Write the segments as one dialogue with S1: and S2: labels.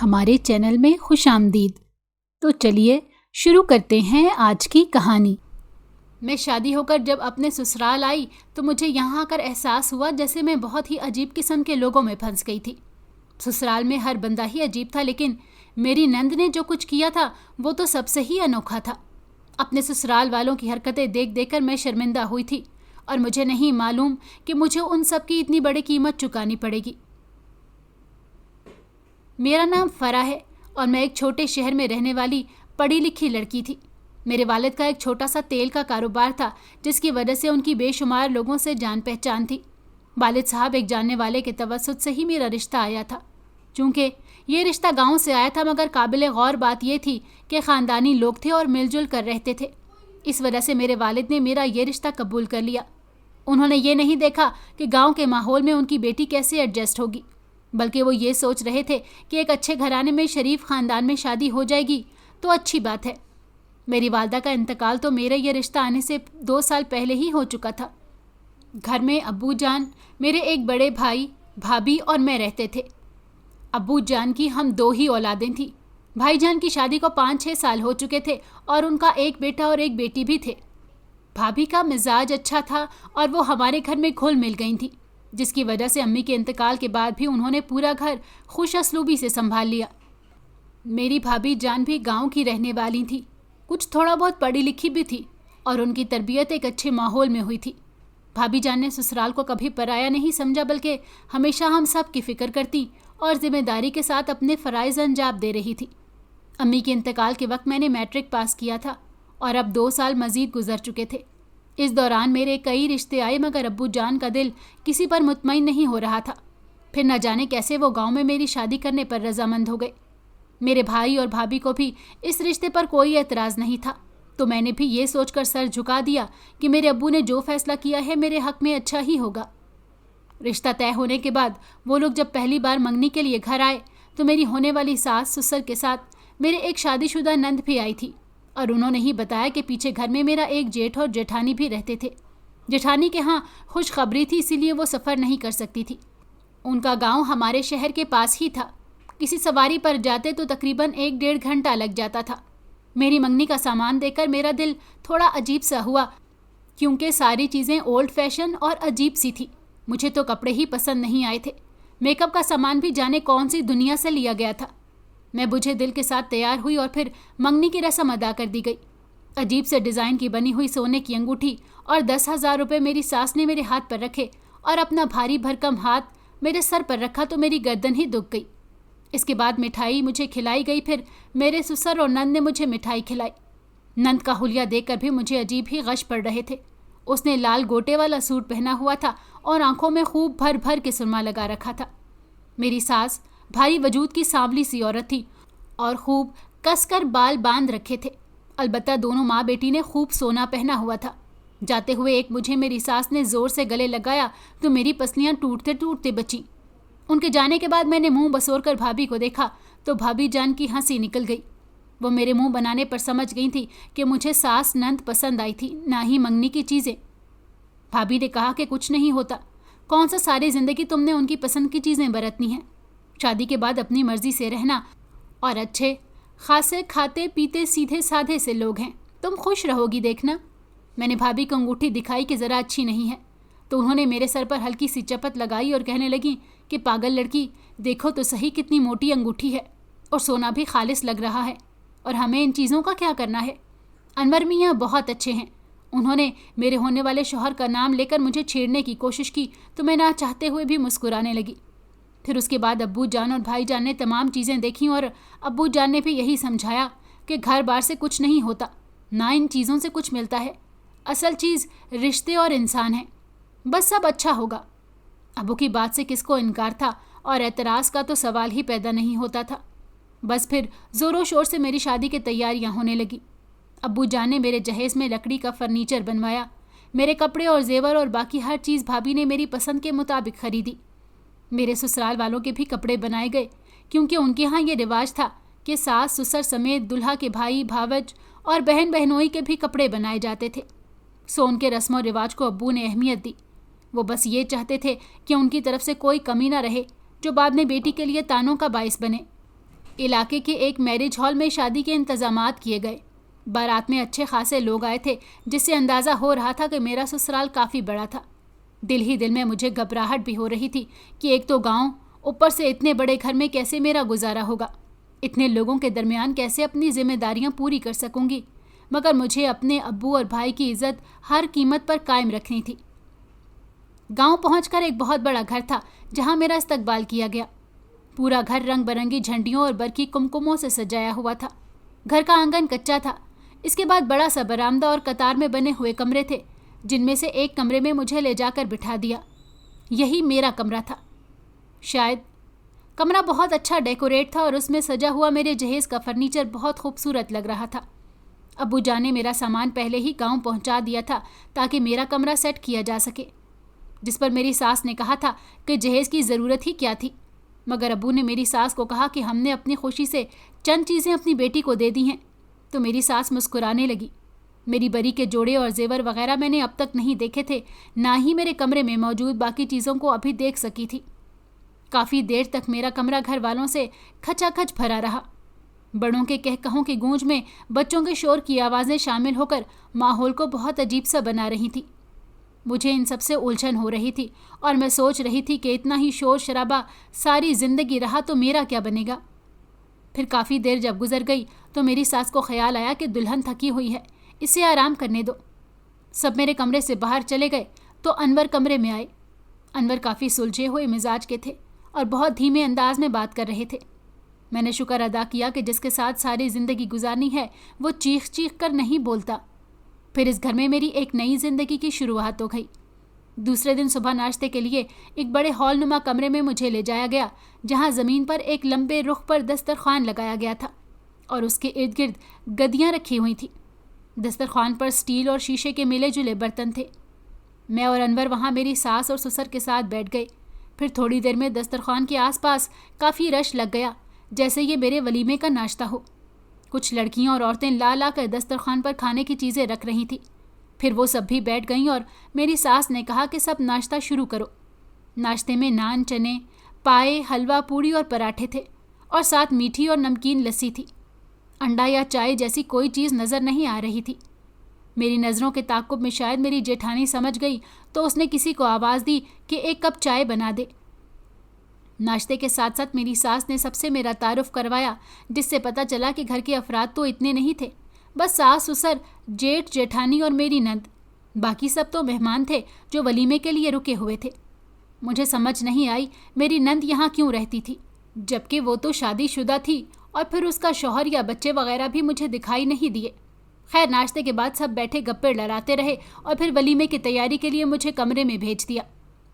S1: ہمارے چینل میں خوش آمدید۔ تو چلیے شروع کرتے ہیں آج کی کہانی۔ میں شادی ہو کر جب اپنے سسرال آئی تو مجھے یہاں آ کر احساس ہوا جیسے میں بہت ہی عجیب قسم کے لوگوں میں پھنس گئی تھی۔ سسرال میں ہر بندہ ہی عجیب تھا، لیکن میری نند نے جو کچھ کیا تھا وہ تو سب سے ہی انوکھا تھا۔ اپنے سسرال والوں کی حرکتیں دیکھ دیکھ کر میں شرمندہ ہوئی تھی، اور مجھے نہیں معلوم کہ مجھے ان سب کی اتنی بڑی قیمت چکانی پڑے گی۔ میرا نام فرا ہے اور میں ایک چھوٹے شہر میں رہنے والی پڑھی لکھی لڑکی تھی۔ میرے والد کا ایک چھوٹا سا تیل کا کاروبار تھا، جس کی وجہ سے ان کی بے شمار لوگوں سے جان پہچان تھی۔ والد صاحب ایک جاننے والے کے توسط سے ہی میرا رشتہ آیا تھا۔ چونکہ یہ رشتہ گاؤں سے آیا تھا، مگر قابل غور بات یہ تھی کہ خاندانی لوگ تھے اور مل جل کر رہتے تھے۔ اس وجہ سے میرے والد نے میرا یہ رشتہ قبول کر لیا۔ انہوں نے یہ نہیں دیکھا کہ گاؤں کے ماحول میں ان کی بیٹی کیسے ایڈجسٹ ہوگی، بلکہ وہ یہ سوچ رہے تھے کہ ایک اچھے گھرانے میں شریف خاندان میں شادی ہو جائے گی تو اچھی بات ہے۔ میری والدہ کا انتقال تو میرے یہ رشتہ آنے سے 2 سال پہلے ہی ہو چکا تھا۔ گھر میں ابو جان، میرے ایک بڑے بھائی، بھابھی اور میں رہتے تھے۔ ابو جان کی ہم 2 ہی اولادیں تھیں۔ بھائی جان کی شادی کو 5-6 سال ہو چکے تھے اور ان کا ایک بیٹا اور ایک بیٹی بھی تھے۔ بھابھی کا مزاج اچھا تھا اور وہ ہمارے گھر میں گھل مل گئی تھیں، جس کی وجہ سے امی کے انتقال کے بعد بھی انہوں نے پورا گھر خوش اسلوبی سے سنبھال لیا۔ میری بھابھی جان بھی گاؤں کی رہنے والی تھی، کچھ تھوڑا بہت پڑھی لکھی بھی تھی، اور ان کی تربیت ایک اچھے ماحول میں ہوئی تھی۔ بھابھی جان نے سسرال کو کبھی پرایا نہیں سمجھا، بلکہ ہمیشہ ہم سب کی فکر کرتی اور ذمہ داری کے ساتھ اپنے فرائض انجام دے رہی تھی۔ امی کے انتقال کے وقت میں نے میٹرک پاس کیا تھا اور اب 2 سال مزید گزر چکے تھے۔ اس دوران میرے کئی رشتے آئے، مگر ابو جان کا دل کسی پر مطمئن نہیں ہو رہا تھا۔ پھر نہ جانے کیسے وہ گاؤں میں میری شادی کرنے پر رضامند ہو گئے۔ میرے بھائی اور بھابھی کو بھی اس رشتے پر کوئی اعتراض نہیں تھا، تو میں نے بھی یہ سوچ کر سر جھکا دیا کہ میرے ابو نے جو فیصلہ کیا ہے میرے حق میں اچھا ہی ہوگا۔ رشتہ طے ہونے کے بعد وہ لوگ جب پہلی بار منگنی کے لیے گھر آئے تو میری ہونے والی ساس سسر کے ساتھ میرے ایک شادی شدہ نند بھی آئی تھی، اور انہوں نے ہی بتایا کہ پیچھے گھر میں میرا ایک جیٹھ اور جیٹھانی بھی رہتے تھے۔ جیٹھانی کے ہاں خوشخبری تھی، اسی لیے وہ سفر نہیں کر سکتی تھی۔ ان کا گاؤں ہمارے شہر کے پاس ہی تھا، کسی سواری پر جاتے تو تقریباً 1-1.5 گھنٹہ لگ جاتا تھا۔ میری منگنی کا سامان دیکھ کر میرا دل تھوڑا عجیب سا ہوا، کیونکہ ساری چیزیں اولڈ فیشن اور عجیب سی تھی۔ مجھے تو کپڑے ہی پسند نہیں آئے تھے، میک اپ کا سامان بھی جانے کون سی دنیا سے لیا گیا تھا۔ میں بجھے دل کے ساتھ تیار ہوئی اور پھر منگنی کی رسم ادا کر دی گئی۔ عجیب سے ڈیزائن کی بنی ہوئی سونے کی انگوٹھی اور 10,000 روپے میری ساس نے میرے ہاتھ پر رکھے اور اپنا بھاری بھرکم ہاتھ میرے سر پر رکھا تو میری گردن ہی دکھ گئی۔ اس کے بعد مٹھائی مجھے کھلائی گئی، پھر میرے سسر اور نند نے مجھے مٹھائی کھلائی۔ نند کا حلیہ دیکھ کر بھی مجھے عجیب ہی غش پڑ رہے تھے۔ اس نے لال گوٹے والا سوٹ پہنا ہوا تھا اور آنکھوں میں خوب بھر بھر کے سرما لگا رکھا تھا۔ میری ساس بھاری وجود کی سانولی سی عورت تھی اور خوب کس کر بال باندھ رکھے تھے۔ البتہ دونوں ماں بیٹی نے خوب سونا پہنا ہوا تھا۔ جاتے ہوئے ایک مجھے میری ساس نے زور سے گلے لگایا تو میری پسلیاں ٹوٹتے ٹوٹتے بچیں۔ ان کے جانے کے بعد میں نے منہ بسور کر بھابھی کو دیکھا تو بھابھی جان کی ہنسی نکل گئی۔ وہ میرے منہ بنانے پر سمجھ گئی تھی کہ مجھے ساس نند پسند آئی تھی، نہ ہی منگنی کی چیزیں۔ بھابھی نے کہا کہ کچھ نہیں ہوتا، کون سا ساری زندگی تم نے ان کی پسند کی چیزیں برتنی ہیں۔ شادی کے بعد اپنی مرضی سے رہنا، اور اچھے خاصے کھاتے پیتے سیدھے سادھے سے لوگ ہیں، تم خوش رہو گی دیکھنا۔ میں نے بھابھی کو انگوٹھی دکھائی کہ ذرا اچھی نہیں ہے، تو انہوں نے میرے سر پر ہلکی سی چپت لگائی اور کہنے لگی کہ پاگل لڑکی، دیکھو تو صحیح کتنی موٹی انگوٹھی ہے، اور سونا بھی خالص لگ رہا ہے، اور ہمیں ان چیزوں کا کیا کرنا ہے۔ انور میاں بہت اچھے ہیں۔ انہوں نے میرے ہونے والے شوہر کا نام لے کر مجھے چھیڑنے کی کوشش کی تو میں نہ چاہتے ہوئے بھی مسکرانے لگی۔ پھر اس کے بعد ابو جان اور بھائی جان نے تمام چیزیں دیکھیں، اور ابو جان نے بھی یہی سمجھایا کہ گھر بار سے کچھ نہیں ہوتا، نہ ان چیزوں سے کچھ ملتا ہے، اصل چیز رشتے اور انسان ہے، بس سب اچھا ہوگا۔ ابو کی بات سے کس کو انکار تھا، اور اعتراض کا تو سوال ہی پیدا نہیں ہوتا تھا۔ بس پھر زور و شور سے میری شادی کی تیاریاں ہونے لگی۔ ابو جان نے میرے جہیز میں لکڑی کا فرنیچر بنوایا، میرے کپڑے اور زیور اور باقی ہر چیز بھابھی نے میری پسند کے مطابق خریدی۔ میرے سسرال والوں کے بھی کپڑے بنائے گئے، کیونکہ ان کے ہاں یہ رواج تھا کہ ساس سسر سمیت دلہا کے بھائی بھاوج اور بہن بہنوئی کے بھی کپڑے بنائے جاتے تھے۔ سو ان کے رسم و رواج کو ابو نے اہمیت دی۔ وہ بس یہ چاہتے تھے کہ ان کی طرف سے کوئی کمی نہ رہے جو بعد میں بیٹی کے لیے تانوں کا باعث بنے۔ علاقے کے ایک میرج ہال میں شادی کے انتظامات کیے گئے۔ بارات میں اچھے خاصے لوگ آئے تھے، جس سے اندازہ ہو رہا تھا کہ میرا سسرال کافی بڑا تھا۔ دل ہی دل میں مجھے گھبراہٹ بھی ہو رہی تھی کہ ایک تو گاؤں، اوپر سے اتنے بڑے گھر میں کیسے میرا گزارا ہوگا، اتنے لوگوں کے درمیان کیسے اپنی ذمہ داریاں پوری کر سکوں گی، مگر مجھے اپنے ابو اور بھائی کی عزت ہر قیمت پر قائم رکھنی تھی۔ گاؤں پہنچ کر ایک بہت بڑا گھر تھا جہاں میرا استقبال کیا گیا۔ پورا گھر رنگ برنگی جھنڈیوں اور برقی کمکموں سے سجایا ہوا تھا۔ گھر کا آنگن کچا تھا۔ اس کے بعد بڑا سا برآمدہ اور قطار میں بنے ہوئے کمرے تھے، جن میں سے ایک کمرے میں مجھے لے جا کر بٹھا دیا۔ یہی میرا کمرہ تھا، شاید۔ کمرہ بہت اچھا ڈیکوریٹ تھا اور اس میں سجا ہوا میرے جہیز کا فرنیچر بہت خوبصورت لگ رہا تھا۔ ابو جان نے میرا سامان پہلے ہی گاؤں پہنچا دیا تھا تاکہ میرا کمرہ سیٹ کیا جا سکے، جس پر میری ساس نے کہا تھا کہ جہیز کی ضرورت ہی کیا تھی، مگر ابو نے میری ساس کو کہا کہ ہم نے اپنی خوشی سے چند چیزیں اپنی بیٹی کو دے دی ہیں۔ تو میری ساس مسکرانے لگی۔ میری بری کے جوڑے اور زیور وغیرہ میں نے اب تک نہیں دیکھے تھے، نہ ہی میرے کمرے میں موجود باقی چیزوں کو ابھی دیکھ سکی تھی۔ کافی دیر تک میرا کمرہ گھر والوں سے کھچا کھچ بھرا رہا۔ بڑوں کے کہکہوں کی گونج میں بچوں کے شور کی آوازیں شامل ہو کر ماحول کو بہت عجیب سا بنا رہی تھی۔ مجھے ان سب سے الجھن ہو رہی تھی اور میں سوچ رہی تھی کہ اتنا ہی شور شرابہ ساری زندگی رہا تو میرا کیا بنے گا۔ پھر کافی دیر جب گزر گئی تو میری ساس کو خیال آیا کہ دلہن تھکی ہوئی ہے، اسے آرام کرنے دو۔ سب میرے کمرے سے باہر چلے گئے تو انور کمرے میں آئے۔ انور کافی سلجھے ہوئے مزاج کے تھے اور بہت دھیمے انداز میں بات کر رہے تھے۔ میں نے شکر ادا کیا کہ جس کے ساتھ ساری زندگی گزارنی ہے وہ چیخ چیخ کر نہیں بولتا۔ پھر اس گھر میں میری ایک نئی زندگی کی شروعات ہو گئی۔ دوسرے دن صبح ناشتے کے لیے ایک بڑے ہال نما کمرے میں مجھے لے جایا گیا، جہاں زمین پر ایک لمبے رخ پر دسترخوان لگایا گیا تھا اور اس کے ارد گرد گدیاں رکھی ہوئی تھیں۔ دسترخوان پر سٹیل اور شیشے کے ملے جلے برتن تھے۔ میں اور انور وہاں میری ساس اور سسر کے ساتھ بیٹھ گئے۔ پھر تھوڑی دیر میں دسترخوان کے آس پاس کافی رش لگ گیا، جیسے یہ میرے ولیمے کا ناشتہ ہو۔ کچھ لڑکیاں اور عورتیں لا لا کر دسترخوان پر کھانے کی چیزیں رکھ رہی تھیں۔ پھر وہ سب بھی بیٹھ گئیں اور میری ساس نے کہا کہ سب ناشتہ شروع کرو۔ ناشتے میں نان، چنے، پائے، حلوہ، پوڑی اور پراٹھے تھے اور ساتھ میٹھی اور نمکین لسی تھی۔ انڈا یا چائے جیسی کوئی چیز نظر نہیں آ رہی تھی۔ میری نظروں کے تعاقب میں شاید میری جیٹھانی سمجھ گئی تو اس نے کسی کو آواز دی کہ ایک کپ چائے بنا دے۔ ناشتے کے ساتھ ساتھ میری ساس نے سب سے میرا تعارف کروایا، جس سے پتہ چلا کہ گھر کے افراد تو اتنے نہیں تھے، بس ساس، سسر، جیٹھ، جیٹھانی اور میری نند۔ باقی سب تو مہمان تھے جو ولیمے کے لیے رکے ہوئے تھے۔ مجھے سمجھ نہیں آئی میری نند یہاں کیوں رہتی تھی، جبکہ وہ تو شادی شدہ تھی، اور پھر اس کا شوہر یا بچے وغیرہ بھی مجھے دکھائی نہیں دیے۔ خیر، ناشتے کے بعد سب بیٹھے گپے لڑاتے رہے اور پھر ولیمے کی تیاری کے لیے مجھے کمرے میں بھیج دیا۔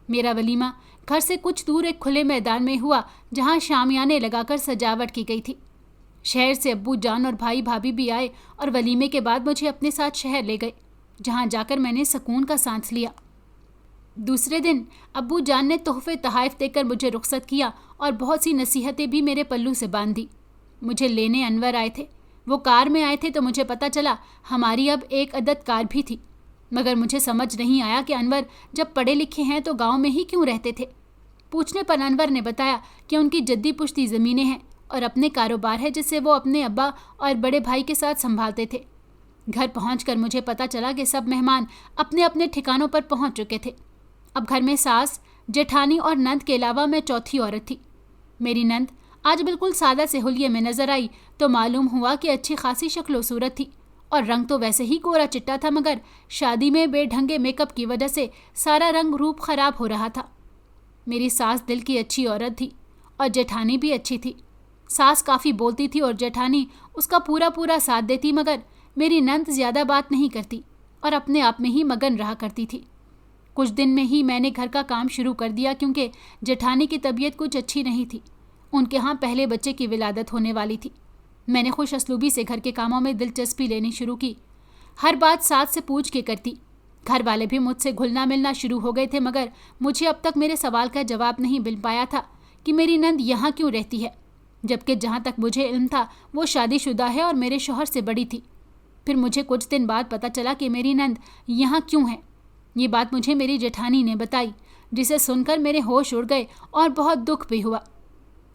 S1: میرا ولیمہ گھر سے کچھ دور ایک کھلے میدان میں ہوا، جہاں شامیانے لگا کر سجاوٹ کی گئی تھی۔ شہر سے ابو جان اور بھائی بھابھی بھی آئے اور ولیمے کے بعد مجھے اپنے ساتھ شہر لے گئے، جہاں جا کر میں نے سکون کا سانس لیا۔ دوسرے دن ابو جان نے تحفے تحائف دے کر مجھے رخصت کیا اور بہت سی نصیحتیں بھی میرے پلو سے باندھ دی۔ مجھے لینے انور آئے تھے۔ وہ کار میں آئے تھے تو مجھے پتہ چلا ہماری اب ایک عدد کار بھی تھی، مگر مجھے سمجھ نہیں آیا کہ انور جب پڑھے لکھے ہیں تو گاؤں میں ہی کیوں رہتے تھے۔ پوچھنے پر انور نے بتایا کہ ان کی جدی پشتی زمینیں ہیں اور اپنے کاروبار ہے، جس سے وہ اپنے ابا اور بڑے بھائی کے ساتھ سنبھالتے تھے۔ گھر پہنچ کر مجھے پتہ چلا کہ سب مہمان اپنے اپنے ٹھکانوں پر پہنچ چکے تھے۔ اب گھر میں ساس، جیٹھانی اور نند کے علاوہ میں چوتھی عورت تھی۔ میری نند آج بالکل سادہ سے حلیے میں نظر آئی تو معلوم ہوا کہ اچھی خاصی شکل و صورت تھی، اور رنگ تو ویسے ہی گورا چٹا تھا، مگر شادی میں بے ڈھنگے میک اپ کی وجہ سے سارا رنگ روپ خراب ہو رہا تھا۔ میری ساس دل کی اچھی عورت تھی اور جیٹھانی بھی اچھی تھی۔ ساس کافی بولتی تھی اور جیٹھانی اس کا پورا ساتھ دیتی، مگر میری نند زیادہ بات نہیں کرتی اور اپنے آپ میں ہی مگن رہا کرتی تھی۔ کچھ دن میں ہی میں نے گھر کا کام شروع کر دیا، کیونکہ جیٹھانی کی طبیعت کچھ اچھی نہیں تھی۔ ان کے ہاں پہلے بچے کی ولادت ہونے والی تھی۔ میں نے خوش اسلوبی سے گھر کے کاموں میں دلچسپی لینی شروع کی۔ ہر بات ساتھ سے پوچھ کے کرتی۔ گھر والے بھی مجھ سے گھلنا ملنا شروع ہو گئے تھے، مگر مجھے اب تک میرے سوال کا جواب نہیں مل پایا تھا کہ میری نند یہاں کیوں رہتی ہے، جبکہ جہاں تک مجھے علم تھا وہ شادی شدہ ہے اور میرے شوہر سے بڑی تھی۔ پھر مجھے کچھ دن بعد پتہ چلا کہ میری نند یہاں کیوں ہے۔ یہ بات مجھے میری جیٹھانی نے بتائی، جسے سن کر میرے ہوش اڑ گئے اور بہت دکھ بھی ہوا۔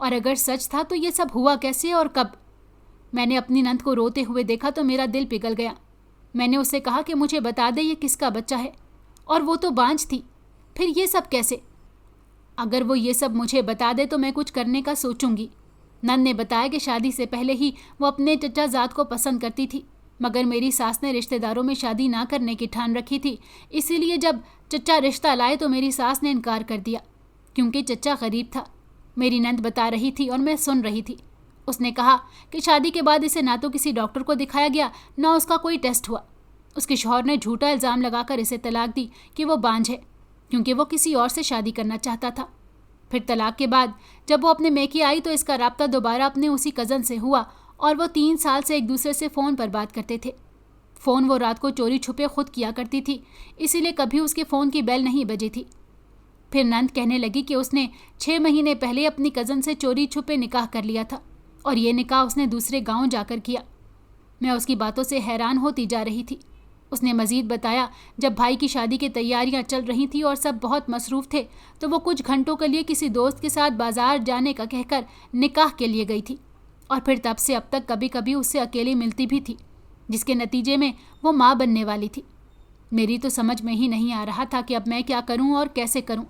S1: اور اگر سچ تھا تو یہ سب ہوا کیسے اور کب؟ میں نے اپنی نند کو روتے ہوئے دیکھا تو میرا دل پگھل گیا۔ میں نے اسے کہا کہ مجھے بتا دے یہ کس کا بچہ ہے، اور وہ تو بانجھ تھی، پھر یہ سب کیسے؟ اگر وہ یہ سب مجھے بتا دے تو میں کچھ کرنے کا سوچوں گی۔ نند نے بتایا کہ شادی سے پہلے ہی وہ اپنے چچا زاد کو پسند کرتی تھی، مگر میری ساس نے رشتہ داروں میں شادی نہ کرنے کی ٹھان رکھی تھی، اسی لیے جب چچا رشتہ لائے تو میری ساس نے انکار کر دیا کیونکہ چچا غریب تھا۔ میری نند بتا رہی تھی اور میں سن رہی تھی۔ اس نے کہا کہ شادی کے بعد اسے نہ تو کسی ڈاکٹر کو دکھایا گیا، نہ اس کا کوئی ٹیسٹ ہوا۔ اس کے شوہر نے جھوٹا الزام لگا کر اسے طلاق دی کہ وہ بانجھ ہے، کیونکہ وہ کسی اور سے شادی کرنا چاہتا تھا۔ پھر طلاق کے بعد جب وہ اپنے میکے آئی تو اس کا رابطہ دوبارہ اپنے اسی کزن سے ہوا، اور وہ 3 سال سے ایک دوسرے سے فون پر بات کرتے تھے۔ فون وہ رات کو چوری چھپے خود کیا کرتی تھی، اسی لیے کبھی اس کے فون کی بیل نہیں بجی تھی۔ پھر نند کہنے لگی کہ اس نے 6 مہینے پہلے اپنی کزن سے چوری چھپے نکاح کر لیا تھا، اور یہ نکاح اس نے دوسرے گاؤں جا کر کیا۔ میں اس کی باتوں سے حیران ہوتی جا رہی تھی۔ اس نے مزید بتایا جب بھائی کی شادی کی تیاریاں چل رہی تھیں اور سب بہت مصروف تھے تو وہ کچھ گھنٹوں کے لیے کسی دوست کے ساتھ بازار جانے کا کہہ کر نکاح کے لیے گئی تھی، اور پھر تب سے اب تک کبھی کبھی اس سے اکیلے ملتی بھی تھی، جس کے نتیجے میں وہ ماں بننے والی تھی۔ میری تو سمجھ میں ہی نہیں آ رہا تھا کہ اب میں کیا کروں اور کیسے کروں۔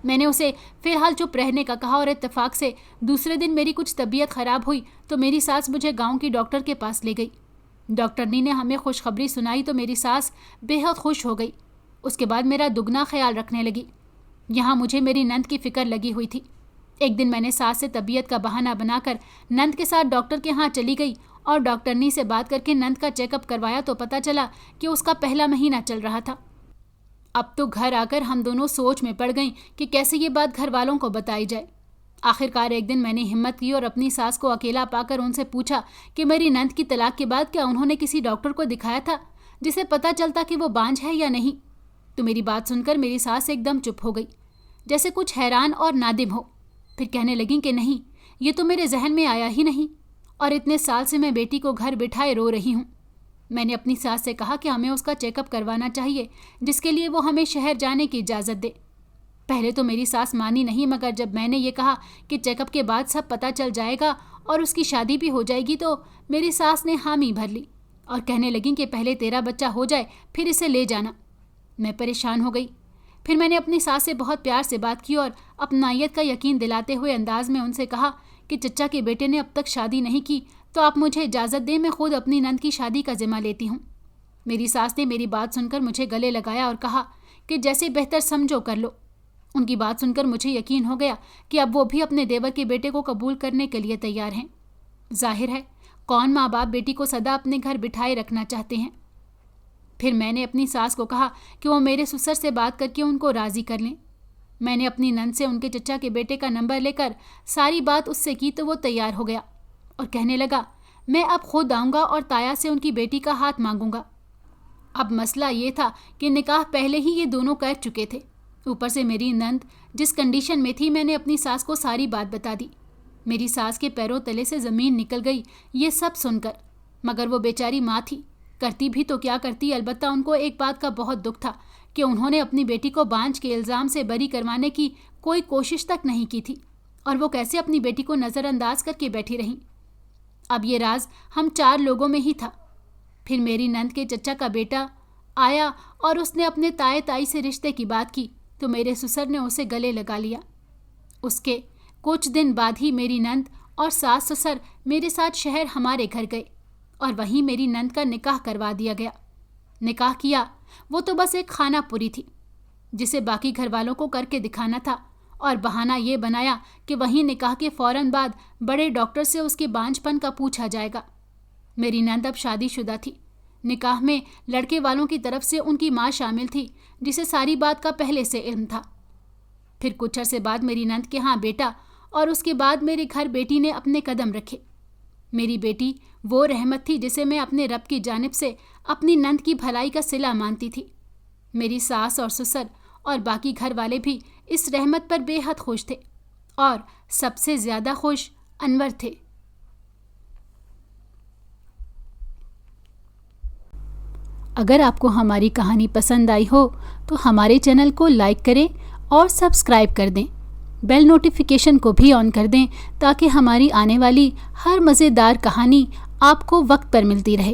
S1: میں نے اسے فی الحال چپ رہنے کا کہا، اور اتفاق سے دوسرے دن میری کچھ طبیعت خراب ہوئی تو میری ساس مجھے گاؤں کی ڈاکٹر کے پاس لے گئی۔ ڈاکٹرنی نے ہمیں خوشخبری سنائی تو میری ساس بے حد خوش ہو گئی۔ اس کے بعد میرا دگنا خیال رکھنے لگی۔ یہاں مجھے میری نند کی فکر لگی ہوئی تھی۔ ایک دن میں نے ساس سے طبیعت کا بہانہ بنا کر نند کے ساتھ ڈاکٹر کے ہاں چلی گئی، اور ڈاکٹرنی سے بات کر کے نند کا چیک اپ کروایا تو پتہ چلا کہ اس کا پہلا مہینہ چل رہا تھا۔ اب تو گھر آ کر ہم دونوں سوچ میں پڑ گئیں کہ کیسے یہ بات گھر والوں کو بتائی جائے۔ آخرکار ایک دن میں نے ہمت کی اور اپنی ساس کو اکیلا پا کر ان سے پوچھا کہ میری نند کی طلاق کے بعد کیا انہوں نے کسی ڈاکٹر کو دکھایا تھا جسے پتہ چلتا کہ وہ بانجھ ہے یا نہیں؟ تو میری بات سن کر میری ساس ایک دم چپ ہو گئی، جیسے کچھ حیران اور نادم ہو۔ پھر کہنے لگیں کہ نہیں، یہ تو میرے ذہن میں آیا ہی نہیں، اور اتنے سال سے میں بیٹی کو گھر بٹھائے رو رہی ہوں۔ میں نے اپنی ساس سے کہا کہ ہمیں اس کا چیک اپ کروانا چاہیے، جس کے لیے وہ ہمیں شہر جانے کی اجازت دے۔ پہلے تو میری ساس مانی نہیں، مگر جب میں نے یہ کہا کہ چیک اپ کے بعد سب پتہ چل جائے گا اور اس کی شادی بھی ہو جائے گی تو میری ساس نے حامی بھر لی اور کہنے لگیں کہ پہلے تیرا بچہ ہو جائے پھر اسے لے جانا۔ میں پریشان ہو گئی۔ پھر میں نے اپنی ساس سے بہت پیار سے بات کی اور اپنائیت کا یقین دلاتے ہوئے انداز میں ان سے کہا کہ چچا کے بیٹے نے اب تک شادی نہیں کی تو آپ مجھے اجازت دیں، میں خود اپنی نند کی شادی کا ذمہ لیتی ہوں۔ میری ساس نے میری بات سن کر مجھے گلے لگایا اور کہا کہ جیسے بہتر سمجھو کر لو۔ ان کی بات سن کر مجھے یقین ہو گیا کہ اب وہ بھی اپنے دیور کے بیٹے کو قبول کرنے کے لیے تیار ہیں۔ ظاہر ہے کون ماں باپ بیٹی کو سدا اپنے گھر بٹھائے رکھنا چاہتے ہیں۔ پھر میں نے اپنی ساس کو کہا کہ وہ میرے سسر سے بات کر کے ان کو راضی کر لیں۔ میں نے اپنی نند سے ان کے چچا کے بیٹے کا نمبر لے کر ساری بات اس سے کی تو وہ تیار ہو گیا اور کہنے لگا میں اب خود آؤں گا اور تایا سے ان کی بیٹی کا ہاتھ مانگوں گا۔ اب مسئلہ یہ تھا کہ نکاح پہلے ہی یہ دونوں کر چکے تھے، اوپر سے میری نند جس کنڈیشن میں تھی میں نے اپنی ساس کو ساری بات بتا دی۔ میری ساس کے پیروں تلے سے زمین نکل گئی یہ سب سن کر، مگر وہ بیچاری ماں تھی، کرتی بھی تو کیا کرتی۔ البتہ ان کو ایک بات کا بہت دکھ تھا کہ انہوں نے اپنی بیٹی کو بانجھ کے الزام سے بری کروانے کی کوئی کوشش تک نہیں کی تھی، اور وہ کیسے اپنی بیٹی کو نظر انداز کر کے بیٹھی رہیں۔ اب یہ راز ہم 4 لوگوں میں ہی تھا۔ پھر میری نند کے چچا کا بیٹا آیا اور اس نے اپنے تائے تائی سے رشتے کی بات کی تو میرے سسر نے اسے گلے لگا لیا۔ اس کے کچھ دن بعد ہی میری نند اور ساس سسر میرے ساتھ شہر ہمارے گھر گئے اور وہیں میری نند کا نکاح کروا دیا گیا۔ نکاح کیا وہ تو بس ایک خانہ پوری تھی جسے باقی گھر والوں کو کر کے دکھانا تھا، اور بہانہ یہ بنایا کہ وہیں نکاح کے فوراً بعد بڑے ڈاکٹر سے اس کے بانجھ پن کا پوچھا جائے گا۔ میری نند اب شادی شدہ تھی۔ نکاح میں لڑکے والوں کی طرف سے ان کی ماں شامل تھی جسے ساری بات کا پہلے سے علم تھا۔ پھر کچھ عرصے بعد میری نند کے ہاں بیٹا اور اس کے بعد میرے گھر بیٹی نے اپنے قدم رکھے۔ میری بیٹی وہ رحمت تھی جسے میں اپنے رب کی جانب سے اپنی نند کی بھلائی کا صلہ مانتی تھی۔ میری ساس اور سسر اور باقی گھر والے بھی اس رحمت پر بے حد خوش تھے، اور سب سے زیادہ خوش انور تھے۔ اگر آپ کو ہماری کہانی پسند آئی ہو تو ہمارے چینل کو لائک کریں اور سبسکرائب کر دیں۔ بیل نوٹیفیکیشن کو بھی آن کر دیں تاکہ ہماری آنے والی ہر مزیدار کہانی آپ کو وقت پر ملتی رہے۔